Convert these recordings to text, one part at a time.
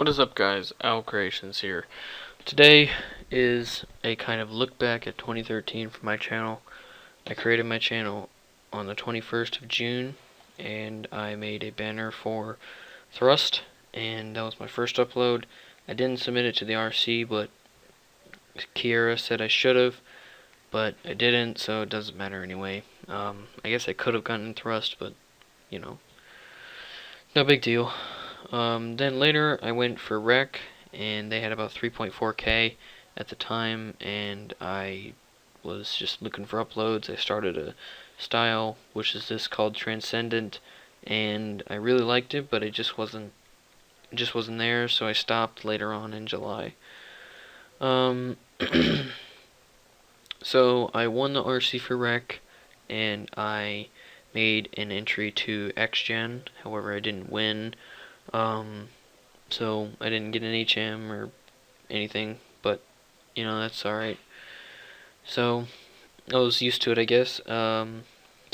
What is up, guys? Owl Creations here. Today is a kind of look back at 2013 for my channel. I created my channel on the 21st of June, and I made a banner for Thrust, and that was my first upload. I didn't submit it to the RC, but Kiera said I should have, but I didn't, so it doesn't matter anyway. I guess I could have gotten Thrust, but, you know, no big deal. Then later I went for Rec, and they had about 3.4k at the time, and I was just looking for uploads. I started a style, which is this called Transcendent, and I really liked it, but it just wasn't there, so I stopped later on in July. So I won the RC for Rec, and I made an entry to XGen. However, I didn't win. So I didn't get an HM or anything, but you know, that's alright. So I was used to it, I guess. So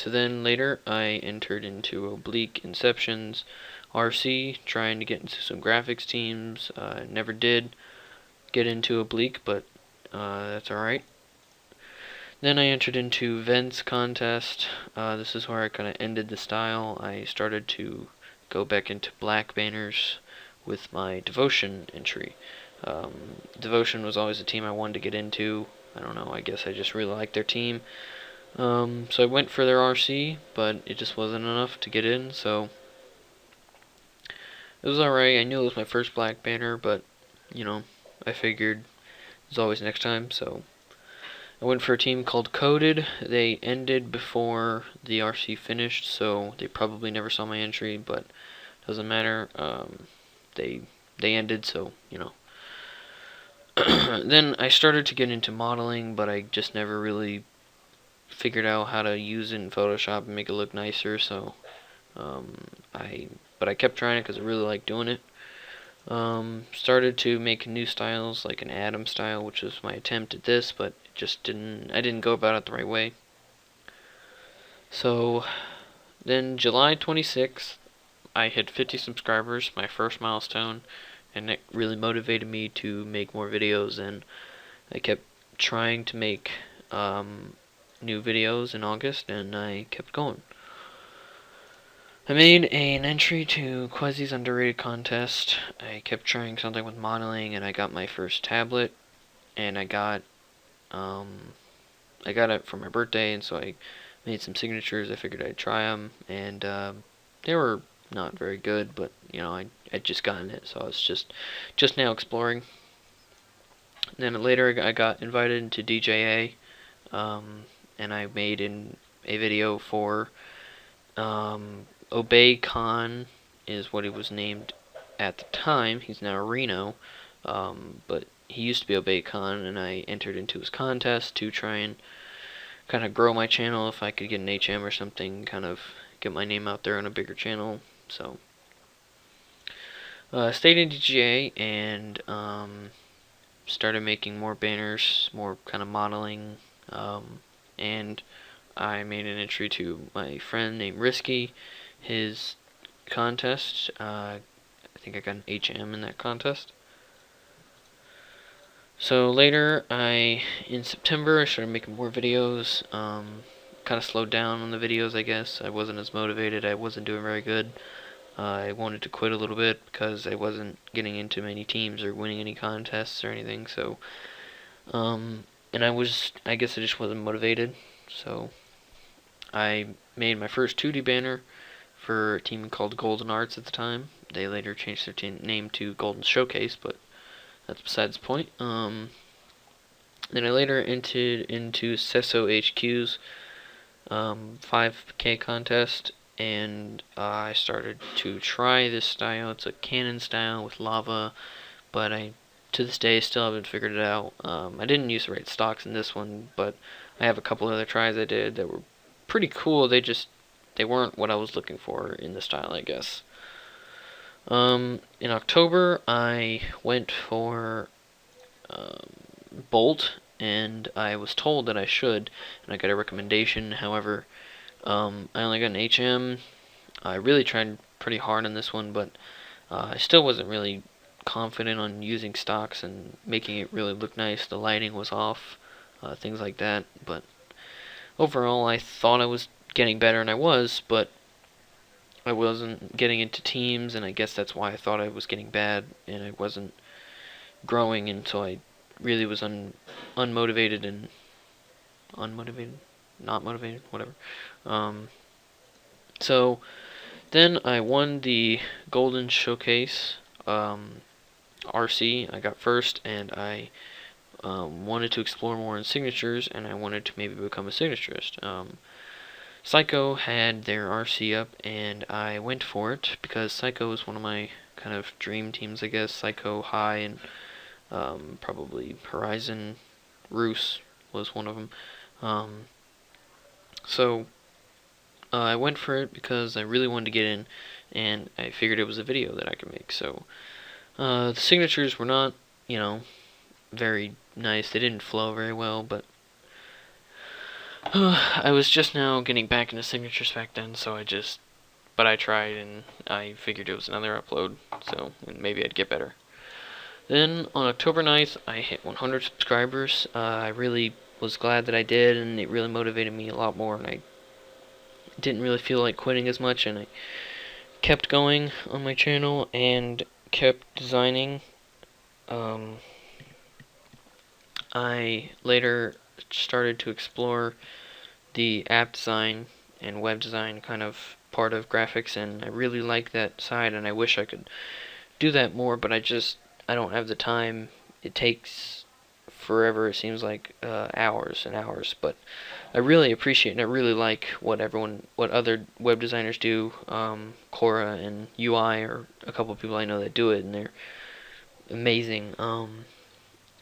then later I entered into Oblique Inception's RC, trying to get into some graphics teams. Never did get into Oblique, but that's alright. Then I entered into Vents contest. This is where I kind of ended the style. I started to go back into black banners with my Devotion entry. Devotion was always a team I wanted to get into. I don't know, I guess I just really liked their team. So I went for their RC, but it just wasn't enough to get in, so it was alright. I knew it was my first black banner, but, you know, I figured there's always next time, so I went for a team called Coded. They ended before the RC finished, so they probably never saw my entry, but doesn't matter. They ended, so, you know. Then I started to get into modeling, but I just never really figured out how to use it in Photoshop and make it look nicer, so I kept trying it because I really like doing it. Started to make new styles, like an Atom style, which was my attempt at this, but I didn't go about it the right way. So then July 26th, I hit 50 subscribers, my first milestone, and it really motivated me to make more videos, and I kept trying to make new videos in August, and I kept going. I made an entry to Quasi's Underrated contest. I kept trying something with modeling, and I got my first tablet, and I got it for my birthday, and so I made some signatures. I figured I'd try them, and they were not very good, but you know, I'd just gotten it, so I was just now exploring. Then later I got invited into DJA, and I made a video for Obey Khan is what he was named at the time. He's now Reno, but he used to be Obey Khan, and I entered into his contest to try and kind of grow my channel. If I could get an HM or something, kind of get my name out there on a bigger channel. So stayed in DJA and started making more banners, more kind of modeling, and I made an entry to my friend named Risky, his contest. I think I got an HM in that contest. So later, in September, I started making more videos. Kind of slowed down on the videos, I guess. I wasn't as motivated. I wasn't doing very good. I wanted to quit a little bit because I wasn't getting into many teams or winning any contests or anything. So, and I guess I just wasn't motivated. So I made my first 2D banner for a team called Golden Arts at the time. They later changed their name to Golden Showcase, but that's besides the point. Then I later entered into Sesso HQ's 5K contest, and I started to try this style. It's a cannon style with lava, but to this day still haven't figured it out. I didn't use the right stocks in this one, but I have a couple other tries I did that were pretty cool. They weren't what I was looking for in the style, I guess. In October, I went for Bolt, and I was told that I should, and I got a recommendation. However, I only got an HM. I really tried pretty hard on this one, but I still wasn't really confident on using stocks and making it really look nice. The lighting was off, things like that. But overall, I thought I was getting better, and I was, but I wasn't getting into teams, and I guess that's why I thought I was getting bad, and I wasn't growing until I really was unmotivated and unmotivated, not motivated, whatever. Um, so then I won the Golden Showcase RC. I got first, and I wanted to explore more in signatures, and I wanted to maybe become a signaturist. Psycho had their RC up, and I went for it because Psycho is one of my kind of dream teams, I guess. Psycho, High, and probably Horizon Roos was one of them. So I went for it because I really wanted to get in, and I figured it was a video that I could make. So the signatures were not, very nice. They didn't flow very well, but I was just now getting back into signatures back then, so but I tried, and I figured it was another upload, so maybe I'd get better. Then on October 9th, I hit 100 subscribers. I really was glad that I did, and it really motivated me a lot more, and I didn't really feel like quitting as much, and I kept going on my channel and kept designing. I later started to explore the app design and web design kind of part of graphics, and I really like that side, and I wish I could do that more, but I don't have the time. It takes forever, it seems like hours and hours, but I really appreciate and I really like what other web designers do. Cora and UI are a couple of people I know that do it, and they're amazing.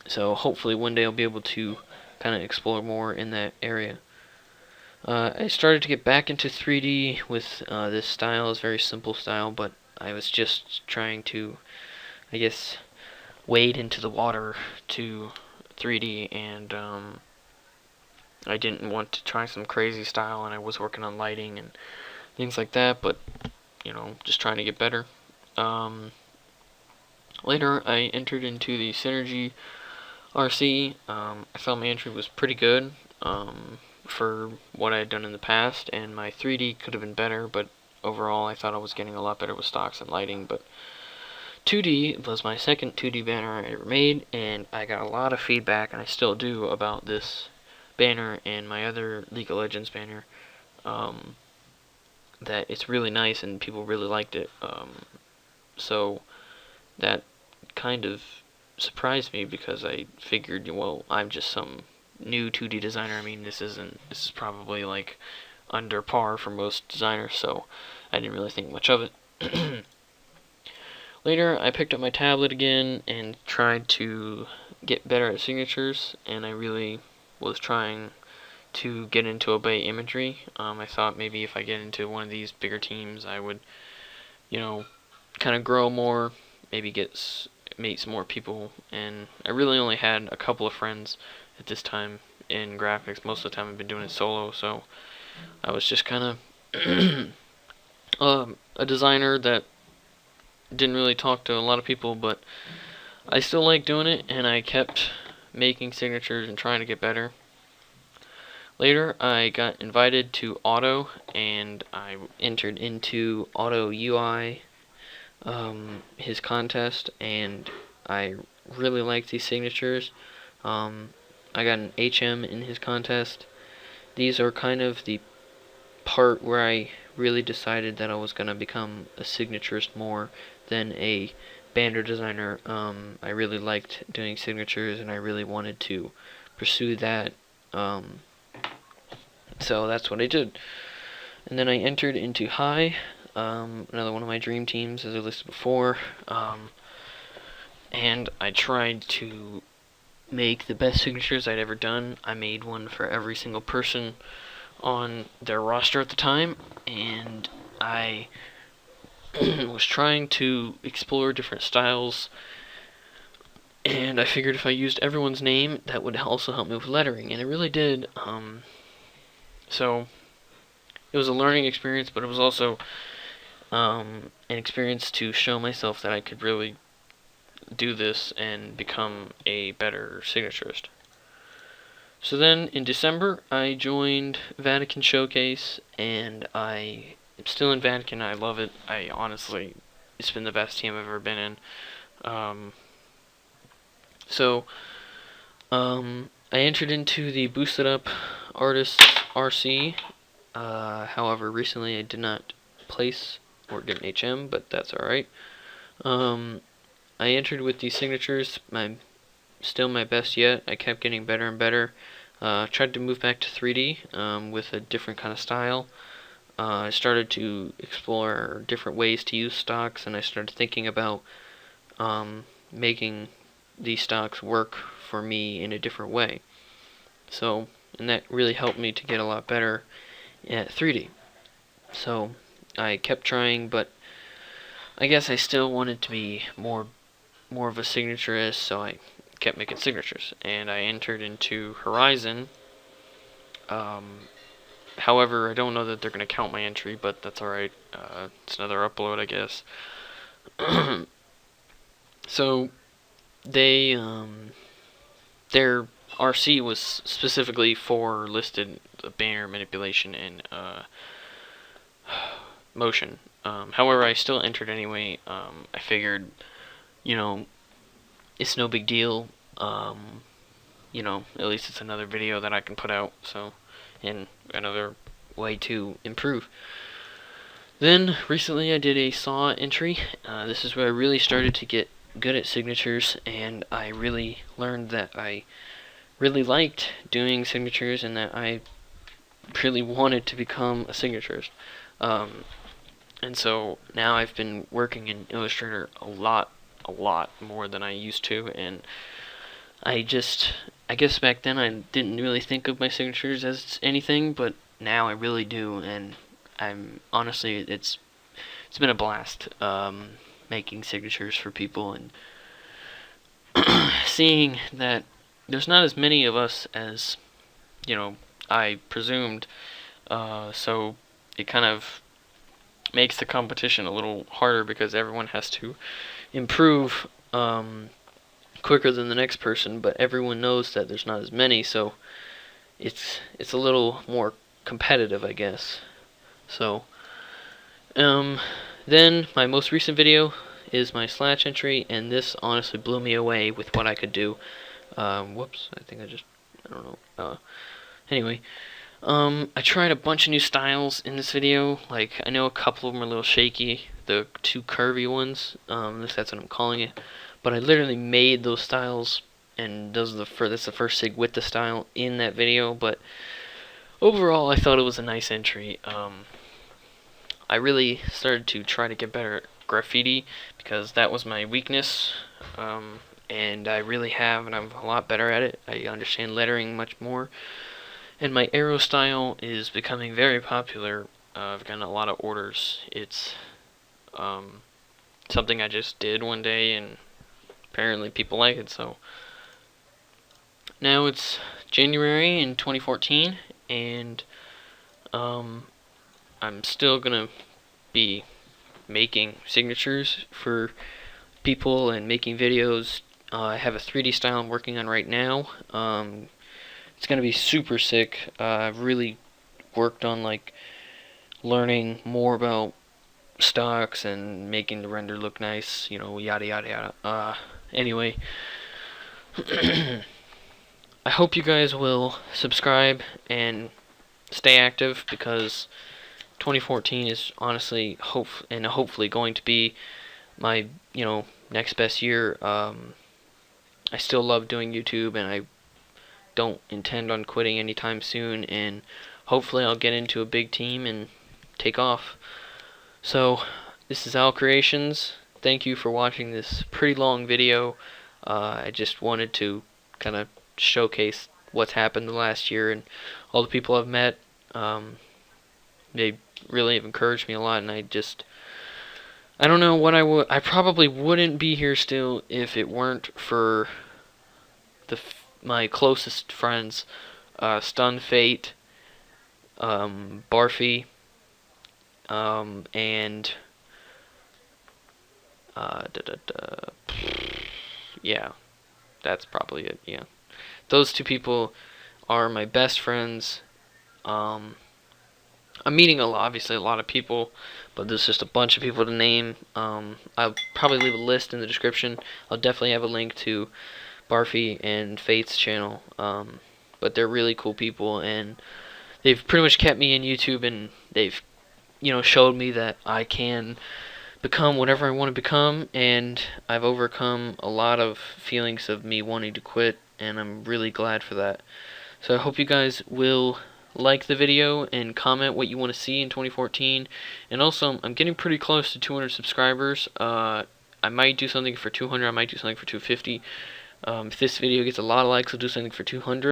So hopefully one day I'll be able to kind of explore more in that area. I started to get back into 3D with this style. It's a very simple style, but I was just trying to, I guess, wade into the water to 3D, and I didn't want to try some crazy style, and I was working on lighting and things like that, but, just trying to get better. Later, I entered into the Synergy RC. I felt my entry was pretty good for what I had done in the past, and my 3D could have been better, but overall I thought I was getting a lot better with stocks and lighting. But 2D was my second 2D banner I ever made, and I got a lot of feedback, and I still do, about this banner and my other League of Legends banner, that it's really nice and people really liked it. So that kind of surprised me, because I figured, well, I'm just some new 2D designer. I mean, this is probably like under par for most designers, so I didn't really think much of it. Later, I picked up my tablet again and tried to get better at signatures, and I really was trying to get into obey imagery. I thought maybe if I get into one of these bigger teams, I would, kind of grow more, maybe meet some more people, and I really only had a couple of friends at this time in graphics. Most of the time I've been doing it solo, so I was just kind of a designer that didn't really talk to a lot of people, but I still like doing it, and I kept making signatures and trying to get better. Later, I got invited to Auto, and I entered into Auto UI, his contest, and I really liked these signatures. I got an HM in his contest. These are kind of the part where I really decided that I was going to become a signaturist more than a banner designer. I really liked doing signatures, and I really wanted to pursue that. So that's what I did. And then I entered into High, another one of my dream teams, as I listed before. And I tried to make the best signatures I'd ever done. I made one for every single person on their roster at the time, and I was trying to explore different styles, and I figured if I used everyone's name, that would also help me with lettering, and it really did. So it was a learning experience, but it was also an experience to show myself that I could really do this and become a better signaturist. So then in December, I joined Vatican Showcase, and I am still in Vatican. I love it. I honestly, it's been the best team I've ever been in. So I entered into the Boosted Up Artists RC. However, recently I did not place or get an HM, but that's alright. I entered with these signatures. Still my best yet. I kept getting better and better. Tried to move back to 3D with a different kind of style. I started to explore different ways to use stocks, and I started thinking about making these stocks work for me in a different way. So, and that really helped me to get a lot better at 3D. So, I kept trying, but I guess I still wanted to be more of a signaturist, so I kept making signatures, and I entered into Horizon. However, I don't know that they're going to count my entry, but that's alright. It's another upload, I guess. So, their RC was specifically for listed banner manipulation and motion. However, I still entered anyway. I figured, it's no big deal. At least it's another video that I can put out, so, and another way to improve. Then, recently I did a SAW entry. This is where I really started to get good at signatures, and I really learned that I really liked doing signatures and that I really wanted to become a signaturist. And so now I've been working in Illustrator a lot more than I used to, and I guess back then I didn't really think of my signatures as anything, but now I really do, and I'm honestly, it's been a blast making signatures for people and seeing that there's not as many of us as I presumed, so it kind of makes the competition a little harder because everyone has to improve quicker than the next person, but everyone knows that there's not as many, so it's a little more competitive, I guess. So then my most recent video is my Slash entry, and this honestly blew me away with what I could do. Whoops, I don't know. Anyway, I tried a bunch of new styles in this video. Like, I know a couple of them are a little shaky, the two curvy ones, that's what I'm calling it. But I literally made those styles, and that's the first sig with the style in that video. But overall, I thought it was a nice entry. I really started to try to get better at graffiti because that was my weakness, and I really have, and I'm a lot better at it. I understand lettering much more, and my arrow style is becoming very popular. I've gotten a lot of orders. It's something I just did one day, and apparently people like it. So now it's January in 2014, and I'm still gonna be making signatures for people and making videos. I have a 3D style I'm working on right now. It's gonna be super sick. I've really worked on learning more about stocks and making the render look nice, yada yada yada. Anyway, I hope you guys will subscribe and stay active, because 2014 is honestly hopefully going to be my next best year. I still love doing YouTube, and I don't intend on quitting anytime soon, and hopefully I'll get into a big team and take off. So this is Al Creations. Thank you for watching this pretty long video. I just wanted to kind of showcase what's happened the last year and all the people I've met. They really have encouraged me a lot, and I don't know what I probably wouldn't be here still if it weren't for my closest friends, Stun Fate, Barfy, and yeah, that's probably it. Yeah, those two people are my best friends. Um, I'm meeting obviously a lot of people, but there's just a bunch of people to name. I'll probably leave a list in the description. I'll definitely have a link to Barfy and Faith's channel. But they're really cool people, and they've pretty much kept me in YouTube, and they've showed me that I can become whatever I want to become, and I've overcome a lot of feelings of me wanting to quit, and I'm really glad for that. So I hope you guys will like the video and comment what you want to see in 2014. And also, I'm getting pretty close to 200 subscribers. I might do something for 200. I might do something for 250. If this video gets a lot of likes, I'll do something for 200.